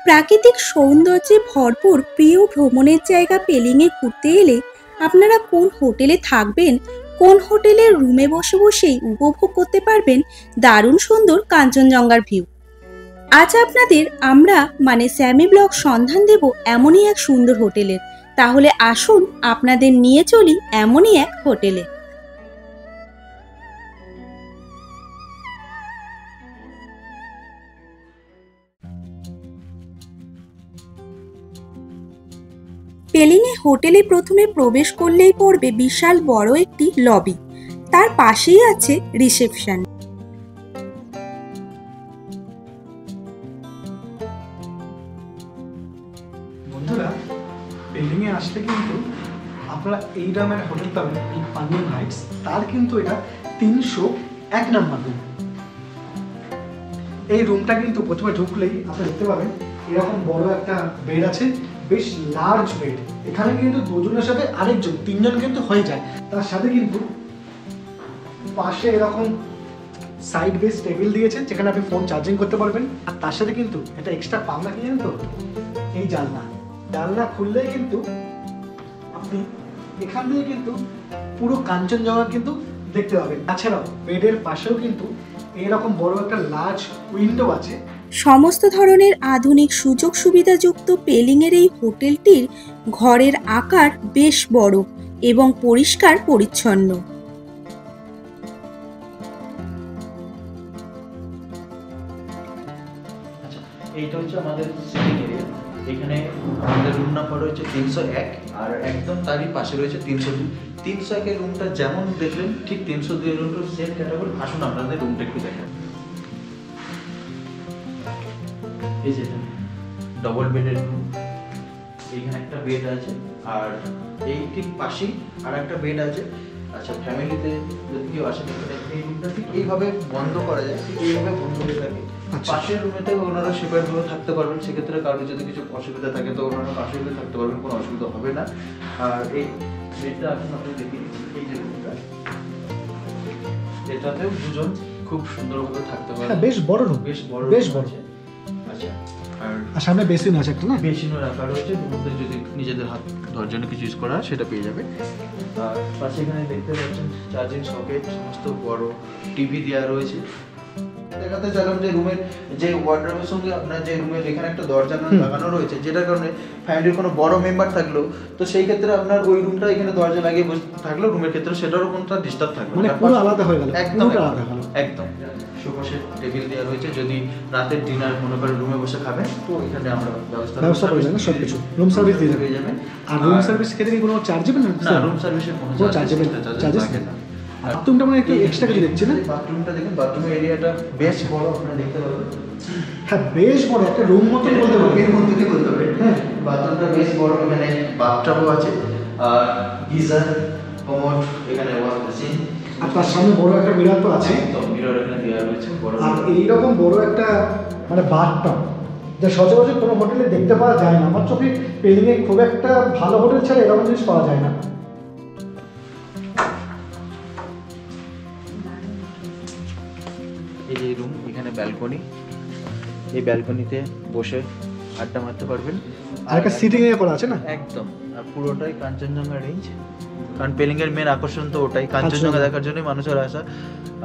প্রাকৃতিক সৌন্দর্যে ভরপুর প্রিয় ভ্রমণের জায়গা পেলিংয়ে ঘুরতে এলে আপনারা কোন হোটেলে থাকবেন, কোন হোটেলের রুমে বসে বসেই উপভোগ করতে পারবেন দারুণ সুন্দর কাঞ্চনজঙ্ঘার ভিউ। আজ আপনাদের আমরা স্যামি ব্লগ সন্ধান দেব এমনই এক সুন্দর হোটেলের। তাহলে আসুন আপনাদের নিয়ে চলি এমনই এক হোটেলে। পেলিংয়ে হোটেলে প্রথমে প্রবেশ করলেই পড়বে বিশাল বড় একটি লবি, তার পাশেই আছে রিসেপশন। বন্ধুরা, পেলিংয়ে আসলে কিন্তু আপনারা এই দামের হোটেল পাবেন, এই পান্ডিম হাইটস। তার কিন্তু এটা 301 নম্বর রুম। এই রুমটা কিন্তু প্রথমে ঢুকলেই আপনারা দেখতে পাবেন এরকম বড় একটা বেড আছে, বেশ লার্জ বেড। এখানে কিন্তু দুজনের সাথে আরেকজন, তিনজন কিন্তু হয়ে যায়। তার সাথে কিন্তু পাশে এরকম সাইড বেস টেবিল দিয়েছে, যেখানে আপনি ফোন চার্জিং করতে পারবেন। আর তার সাথে কিন্তু এটা এক্সট্রা পাওনা কি জানেন তো, এই জানলা খুললেই কিন্তু আপনি এখান থেকে কিন্তু পুরো কাঞ্চনজঙ্ঘা কিন্তু দেখতে পাবেন। তাছাড়াও বেডের পাশেও কিন্তু এরকম বড় একটা লার্জ উইন্ডো আছে। সমস্ত ধরনের আধুনিক সুযোগ সুবিধাযুক্ত পেলিংয়ের এই হোটেলটির ঘরের আকার বেশ বড় এবং পরিষ্কার পরিচ্ছন্ন। এইটা হচ্ছে আমাদের সিটিং এরিয়া। এখানে আমাদের রুম নাম্বার রয়েছে 301, আর একদম তারই পাশে রয়েছে 302। 301 এর রুমটা যেমন দেখলেন ঠিক 302 এর রুমটা সেম ক্যাটাগরি। আসুন আপনাদের রুমটা একটু দেখেন। এই যে ডবল বেডের রুম, এইখানে একটা বেড আছে, আর এই ঠিক পাশেই আর একটা বেড আছে। আচ্ছা, ফ্যামিলিতে যদি কেউ আসে এই রুমটা ঠিক এইভাবে বন্ধ করা যায়, ঠিক এইভাবে বন্ধ হয়ে থাকে। পাশের রুমেতে ওনারা সেপারেট ভাবে থাকতে পারবেন। সেক্ষেত্রে কারোর যদি কিছু অসুবিধা থাকে তো ওনারা পাশের রুমে থাকতে পারবেন, কোনো অসুবিধা হবে না। আর এই বেডটা এখন আপনি দেখি, এই যে রুমটা, এটাতেও দুজন খুব সুন্দরভাবে থাকতে পারবে। বেশ বড় রুম, বেশ বড়। আচ্ছা, আর সামনে বেসিন আছে একটা, না? বেসিনও রাখা রয়েছে। রুমে যদি নিজেদের হাত ধোয়ার জন্য কিছু ইউজ করা সেটা পেয়ে যাবে। আর পাশে এখানে দেখতে পাচ্ছেন চার্জিং সকেট, সমস্ত বড় টিভি দেওয়া রয়েছে। দেখাতে চাইলাম যে রুমের যে ওয়ার্ডরোবের সঙ্গে আপনার যে রুমের এখানে একটা দরজা লাগানো রয়েছে, যেটার কারণে ফ্যামিলির কোনো বড় মেম্বার থাকলো তো সেই ক্ষেত্রে আপনার ওই রুমটা এখানে দরজা লাগিয়ে বসে থাকলো, রুমের ক্ষেত্রে সেটারও কোনো ডিস্টার্ব থাকবে না, পুরো আলাদা হয়ে গেল। একদম একদম। সুপাশে টেবিল দেওয়া রয়েছে, যদি রাতের ডিনার মনে করেন রুমে বসে খাবেন তো এখানে আমরা ব্যবস্থা করে দেব, সবকিছু রুম সার্ভিস দিয়ে পেয়ে যাবেন। আর রুম সার্ভিস ক্ষেত্রে কি কোনো চার্জ হবে না? না, রুম সার্ভিসের কোনো চার্জ লাগে না। বাথরুমটা একটু এক্সট্রা কিছু দেখছি না? বাথরুমটা দেখুন, বাথরুমের এরিয়াটা বেশ বড়, আপনারা দেখতে পাবেন। হ্যাঁ, বেশ বড় একটা রুম মতো বলতে পারবেন, এর মধ্যে বলতে পারবেন। হ্যাঁ, বাথরুমটা বেশ বড়। এখানে বাথটাবও আছে, আর গিজার, কমোড, এখানে ওয়াশ বেসিন, আর তার সামনে বড় একটা মিরর তো আছে। তো মিরর এখানে দেওয়া রয়েছে বড়। আর এইরকম বড় একটা বাথটাব যা সচরাচর কোনো হোটেলে দেখতে পাওয়া যায় না। আমার চোখে পেলিংয়ে খুব একটা ভালো হোটেল ছাড়া এরকম জিনিস পাওয়া যায় না। এই যে রুম, এখানে ব্যালকনি, এই ব্যালকনিতে বসে আড্ডা মারতে পারবেন। আর একটা সিটিং এরিয়া করা আছে না? একদম। আর পুরোটাই কাঞ্চনজঙ্ঘা রেঞ্জ, কারণ পেলিংয়ের মেন আকর্ষণ তো ওটাই, কাঞ্চনজঙ্ঘা দেখার জন্যই মানুষের আসা।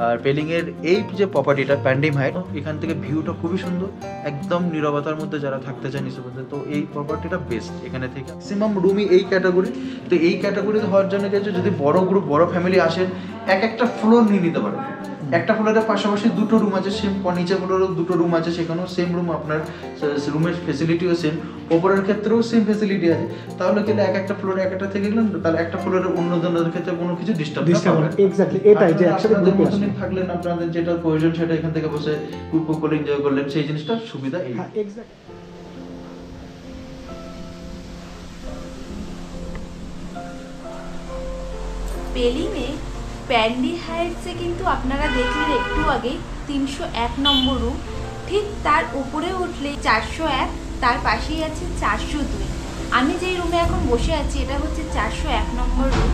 আর পেলিংয়ের এই যে প্রপার্টিটা প্যান্ডিম হাইট, এখান থেকে ভিউটা খুবই সুন্দর, একদম নীরবতার মধ্যে যারা থাকতে চান নিঃশব্দে, তো এই প্রপার্টিটা বেস্ট। এখানে থেকে ম্যাক্সিমাম রুমই এই ক্যাটাগরি। তো এই ক্যাটাগরি হওয়ার জন্য কিছু, যদি বড় গ্রুপ বড় ফ্যামিলি আসেন, একটা ফ্লোর নিয়ে নিতে পারবেন। একটা ফ্লোরের পাশাপাশি দুটো রুম আছে, সেম নিচে ফ্লোরেও দুটো রুম আছে, সেখানেও সেম রুম, আপনার রুমের ফেসিলিটিও সেম, ওপরের ক্ষেত্রেও সেম ফেসিলিটি আছে। তাহলে কিন্তু একটা ফ্লোরে একটা থেকে গেলেন, তাহলে একটা ফ্লোরে অন্যজনের ক্ষেত্রে কোনো কিছু ডিস্টার্ব হবে না। এক্স্যাক্টলি এটাই, যে একসাথে গ্রুপে আসেন থাকলেন, আপনাদের যেটা প্রয়োজন সেটা এখান থেকে বসে উপভোগ করে এনজয় করলেন, সেই জিনিসটা সুবিধা এই। হ্যাঁ, এক্স্যাক্টলি। পেলিংয়ে প্যান্ডি হাইটসে কিন্তু আপনারা দেখলেন একটু আগে 301 নম্বর রুম, ঠিক তার উপরে উঠলে 401, তার পাশেই আছে 402। আমি যেই রুমে এখন বসে আছি এটা হচ্ছে 401 নম্বর রুম।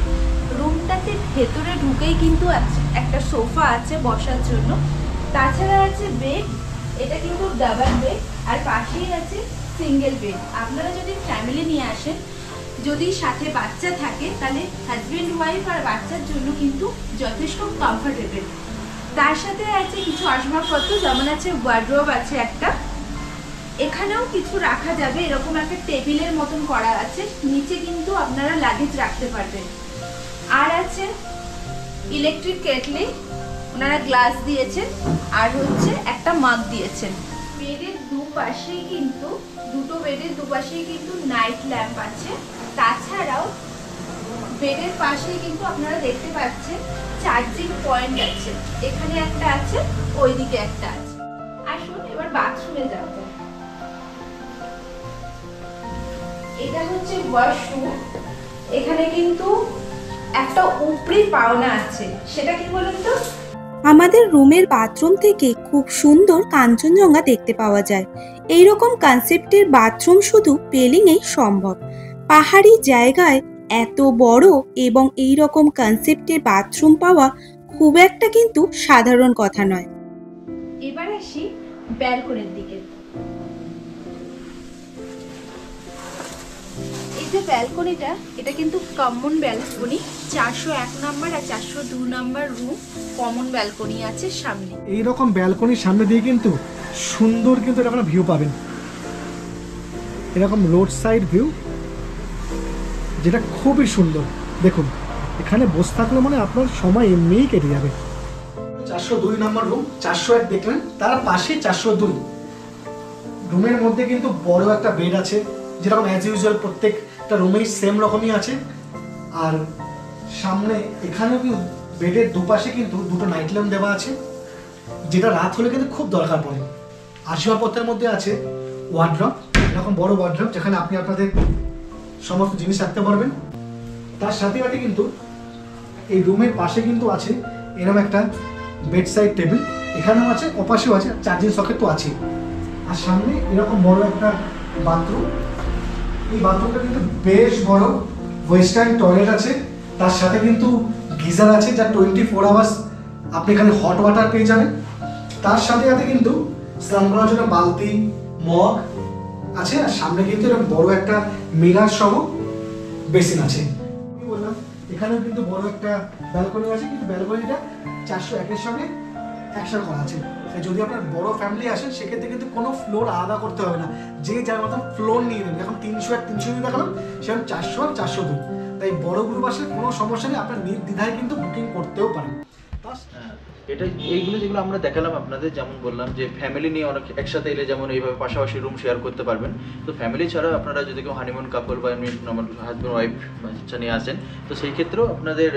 রুমটাতে ভেতরে ঢুকেই কিন্তু একটা সোফা আছে বসার জন্য, তাছাড়া আছে বেড এটা কিন্তু ডাবল বেড আর পাশেই আছে সিঙ্গেল বেড। আপনারা যদি ফ্যামিলি নিয়ে আসেন, যদি সাথে বাচ্চা থাকে, তাহলে হাজব্যান্ড ওয়াইফ আর বাচ্চার জন্য কিন্তু যথেষ্ট কমফোর্টেবল। তার সাথে আছে কিছু আসবাবপত্র, যেমন আছে ওয়ার্ড্রোব আছে একটা, এখানেও কিছু রাখা যাবে, এরকম একটা টেবিলের মতন করা আছে, নিচে কিন্তু আপনারা লাগেজ রাখতে পারবেন। আর আছে ইলেকট্রিক কেটলি, ওনারা গ্লাস দিয়েছেন, আর হচ্ছে একটা মাগ দিয়েছেন। বেডের দুপাশেই কিন্তু, দুটো বেডের দুপাশেই কিন্তু নাইট ল্যাম্প আছে। তাছাড়াও বেডের পাশেই কিন্তু আপনারা দেখতে পাচ্ছেন চার্জিং পয়েন্ট আছে, এখানে একটা আছে, ওইদিকে একটা আছে। আসুন এবার বাথরুমে যাব। এটা হচ্ছে ওয়াশরুম। এখানে কিন্তু একটা উপরি পাওনা আছে, সেটা কি বলুন তো? আমাদের রুমের বাথরুম থেকে খুব সুন্দর কাঞ্চনজঙ্ঘা দেখতে পাওয়া যায়। এইরকম কনসেপ্টের বাথরুম শুধু পেলিংয়েই সম্ভব। পাহাড়ি জায়গায় এত বড় এবং এই রকম কনসেপ্টের বাথরুম পাওয়া খুব একটা কিন্তু সাধারণ কথা নয়। এবার আসি ব্যালকনির দিকে। এই যে ব্যালকনিটা, এটা কিন্তু কমন ব্যালকনি। 401 নম্বর আর 402 নম্বর রুম কমন ব্যালকনি আছে সামনে। এইরকম ব্যালকনির সামনে দিয়ে কিন্তু সুন্দর কিন্তু এরকম ভিউ পাবেন, এরকম রোড সাইড ভিউ, যেটা খুবই সুন্দর। দেখুন এখানে বসে থাকলে মানে আপনার সময় এমনিই কেটে যাবে। 402 নম্বর রুম, 401 দেখলেন, তার পাশে 402 রুমের মধ্যে কিন্তু বড় একটা বেড আছে, যেরকম অ্যাজ ইউজুয়াল প্রত্যেকটা রুমেই সেম রকমই আছে। আর সামনে এখানেও কিন্তু বেডের দুপাশে কিন্তু দুটো নাইট ল্যাম্প দেওয়া আছে, যেটা রাত হলে কিন্তু খুব দরকার পড়ে। আসবাবপত্রের মধ্যে আছে ওয়ার্ড্রপ, এরকম বড় ওয়ার্ড্রপ, যেখানে আপনি আপনাদের সমস্ত জিনিস রাখতে পারবেন। তার সাথে সাথে কিন্তু এই রুমের পাশে কিন্তু আছে এরকম একটা বেড সাইড টেবিল, এখানেও আছে, ওপাশেও আছে, চার্জিং সকেট তো আছে। আর সামনে এরকম বড় একটা বাথরুম, এই বাথরুমটা কিন্তু বেশ বড়, ওয়েস্টার্ন টয়লেট আছে, তার সাথে কিন্তু গিজার আছে, যা 24 আওয়ার্স আপনি এখানে হট ওয়াটার পেয়ে যাবেন। তার সাথে সাথে কিন্তু স্নান করার জন্য বালতি, মগ আছে, আর সামনে কিন্তু এরকম বড় একটা মিরার সহ বেসিন আছে। আমি বললাম এখানেও কিন্তু বড় একটা ব্যালকনি আছে, কিন্তু ব্যালকনিটা 401 এর সঙ্গে একসাথে করা আছে। তাই যদি আপনার বড় ফ্যামিলি আসেন, সেক্ষেত্রে কিন্তু কোনো ফ্লোর আলাদা করতে হবে না, যে যার মতন ফ্লোর নিয়ে নেবেন। এখন 301 302 দেখালাম, সেরকম 401 402। তাই বড় গ্রুপ আসলে কোনো সমস্যা নেই, আপনার নির্দ্বিধায় কিন্তু বুকিং করতেও পারেন। এটা এইগুলো যেগুলো আমরা দেখালাম আপনাদের, যেমন বললাম যে ফ্যামিলি নিয়ে অনেক একসাথে এলে যেমন এইভাবে পাশাপাশি রুম শেয়ার করতে পারবেন। তো ফ্যামিলি ছাড়া আপনারা যদি কেউ হানিমুন কাপল বা এমনি নর্মাল হাজব্যান্ড ওয়াইফ বাচ্চা নিয়ে আসেন, তো সেই ক্ষেত্রেও আপনাদের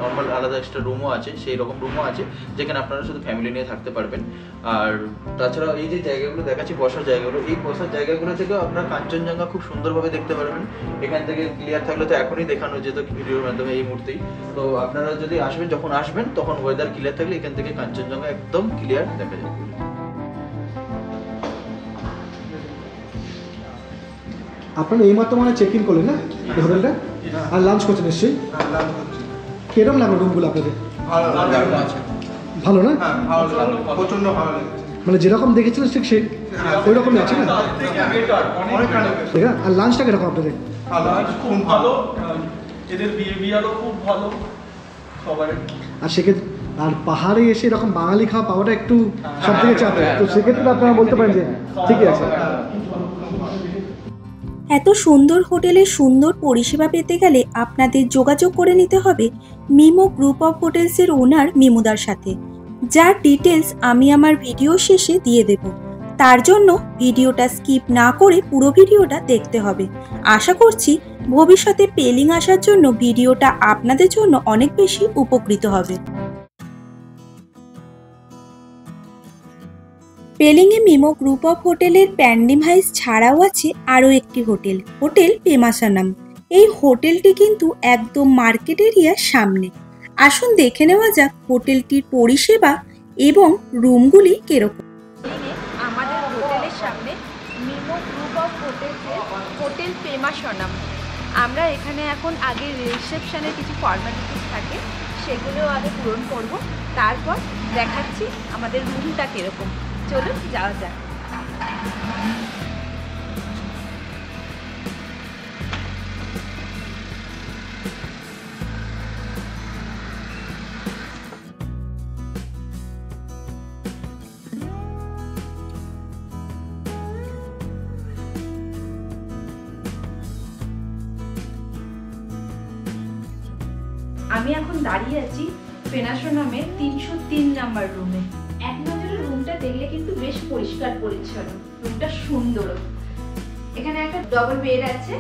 নর্মাল আলাদা এক্সট্রা রুমও আছে, সেই রকম রুমও আছে, যেখানে আপনারা শুধু ফ্যামিলি নিয়ে থাকতে পারবেন। আর তাছাড়া এই যে জায়গাগুলো দেখাচ্ছি, বসার জায়গাগুলো, এই বসার জায়গাগুলো থেকেও আপনারা কাঞ্চনজঙ্ঘা খুব সুন্দরভাবে দেখতে পারবেন। এখান থেকে ক্লিয়ার থাকলে তো এখনই দেখানো যেত ভিডিওর মাধ্যমে এই মুহূর্তেই। তো আপনারা যদি আসবেন, যখন আসবেন তখন ওয়েদার ক্লিয়ার থাকলে এখান থেকে কাঞ্চনজঙ্ঘা একদম ক্লিয়ার দেখা যাবে। আপনারা এইমাত্র মানে চেক ইন করলেন না এই হোটেলটা, আর লাঞ্চ করছেন নিশ্চয়ই? কিরকম লাগলো রুমগুলো আপনাদের? ভালো না? প্রচন্ড ভালো লেগেছে। মানে যেরকম দেখেছিলেন ঠিক সেই ওই রকমই আছে না? ঠিক আছে। আর লাঞ্চটা কিরকম আপনাদের? খুব ভালো, এদের বিহেভিয়ারও খুব ভালো সবাই। আর সেক্ষেত্রে আর পাহাড়ে এসে এরকম বাঙালি খাওয়া পাওয়াটা একটু সব থেকে চাপে, তো সেক্ষেত্রে আপনারা বলতে পারেন যে ঠিকই আছে। এত সুন্দর হোটেলের সুন্দর পরিষেবা পেতে গেলে আপনাদের যোগাযোগ করে নিতে হবে মিমো গ্রুপ অফ হোটেলসের ওনার মিমুদার সাথে, যার ডিটেলস আমি আমার ভিডিও শেষে দিয়ে দেব। তার জন্য ভিডিওটা স্কিপ না করে পুরো ভিডিওটা দেখতে হবে। আশা করছি ভবিষ্যতে পেলিং আসার জন্য ভিডিওটা আপনাদের জন্য অনেক বেশি উপকৃত হবে। পেলিংয়ে মিমো গ্রুপ অফ হোটেলের প্যান্ডিম হাইস ছাড়াও আছে আরও একটি হোটেল, হোটেল পেমাসানাম। এই হোটেলটি কিন্তু একদম মার্কেট এরিয়ার সামনে। আসুন দেখে নেওয়া যাক হোটেলটির পরিষেবা এবং রুমগুলি কিরকম। আমাদের হোটেলের সামনে মিমো গ্রুপ অফ হোটেলসের হোটেল পেমাসানাম। আমরা এখানে এখন আগে রিসেপশনের কিছু ফর্মালিটিস থাকে, সেগুলো আগে পূরণ করব, তারপর দেখাচ্ছি আমাদের রুমটা কীরকম। চলুন যাওয়া যাক। আমি এখন দাঁড়িয়ে আছি পেনাসো নামের 303 নাম্বার রুমে। এক নজরে রুমটা দেখলে কিন্তু বেশ পরিষ্কার পরিচ্ছন্ন, রুমটা সুন্দর। এখানে একটা ডবল বেড আছে,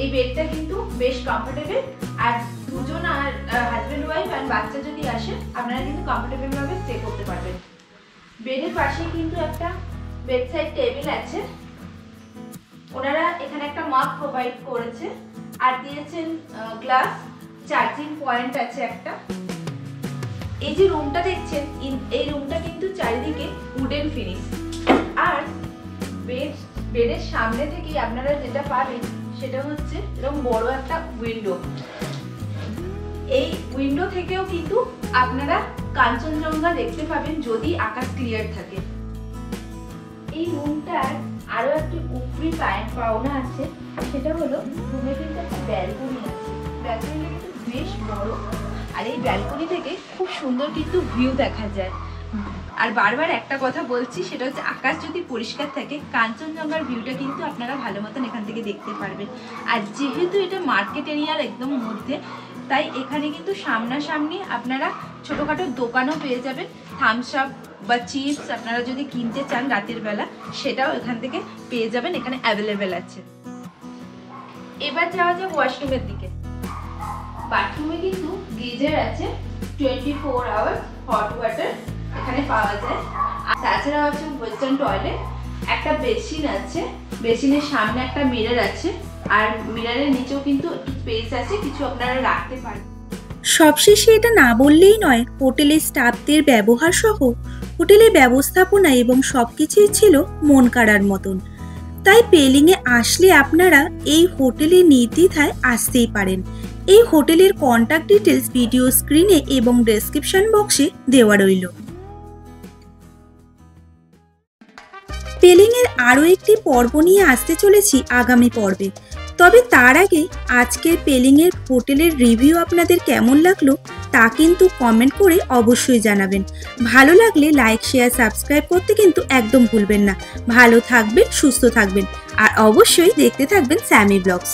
এই বেডটা কিন্তু বেশ কমফোর্টেবল, আর দুজন আর হাজবেন্ড ওয়াইফ আর বাচ্চা যদি আসে আপনারা কিন্তু কমফোর্টেবল ভাবে স্টে করতে পারবেন। বেডের পাশে কিন্তু একটা বেডসাইড টেবিল আছে, ওনারা এখানে একটা মাপ প্রোভাইড করেছে আর দিয়েছেন গ্লাস, চার্জিং পয়েন্ট আছে একটা। এই যে রুমটা দেখছেন, এই রুমটা কিন্তু চারিদিকে উডেন ফিনিশ, আর বেডের সামনে থেকেই আপনারা যেটা পাবেন সেটা হচ্ছে এরকম বড় একটা উইন্ডো। এই উইন্ডো থেকেও কিন্তু আপনারা কাঞ্চনজঙ্ঘা দেখতে পাবেন যদি আকাশ ক্লিয়ার থাকে। এই রুমটার আরো একটা উপরি পাওনা আছে, সেটা হলো রুমে কিন্তু একটা ব্যালকনি আছে। ব্যালকনিটা কিন্তু বেশ বড়, আর এই ব্যালকনি থেকে খুব সুন্দর কিন্তু ভিউ দেখা যায়। আর বারবার একটা কথা বলছি, সেটা হচ্ছে আকাশ যদি পরিষ্কার থাকে কাঞ্চনজঙ্ঘার ভিউটা কিন্তু আপনারা ভালো মতন এখান থেকে দেখতে পারবেন। আর যেহেতু এটা মার্কেট এরিয়ার একদম মধ্যে, তাই এখানে কিন্তু সামনাসামনি আপনারা ছোটোখাটো দোকানও পেয়ে যাবেন। থামস আপ বা চিপস আপনারা যদি কিনতে চান রাতের বেলা, সেটাও এখান থেকে পেয়ে যাবেন, এখানে অ্যাভেলেবেল আছে। এবার যাওয়া যায় ওয়াশরুমের দিকে। বাথরুমে কিন্তু গিজার আছে, 24 আওয়ার্স হট ওয়াটার এখানে পাওয়া যায়। আর তাছাড়াও আছে ওয়েস্টার্ন টয়লেট, একটা বেসিন আছে, বেসিনের সামনে একটা মিরর আছে, আর মিররের নিচেও কিন্তু একটু স্পেস আছে, কিছু আপনারা রাখতে পারেন। সবশেষে এটা না বললেই নয়, হোটেলের স্টাফদের ব্যবহার সহ হোটেলের ব্যবস্থাপনা এবং সবকিছুই ছিল মন কাড়ার মতন। তাই পেলিংয়ে আসলে আপনারা এই হোটেলে নির্দ্বিধায় আসতেই পারেন। এই হোটেলের কন্ট্যাক্ট ডিটেলস ভিডিও স্ক্রিনে এবং ডেসক্রিপশন বক্সে দেওয়া রইল। পেলিংয়ের আরও একটি পর্ব নিয়ে আসতে চলেছি আগামী পর্বে। তবে তার আগে আজকের পেলিংয়ের হোটেলের রিভিউ আপনাদের কেমন লাগলো তা কিন্তু কমেন্ট করে অবশ্যই জানাবেন। ভালো লাগলে লাইক, শেয়ার, সাবস্ক্রাইব করতে কিন্তু একদম ভুলবেন না। ভালো থাকবেন, সুস্থ থাকবেন, আর অবশ্যই দেখতে থাকবেন স্যামি ব্লগস।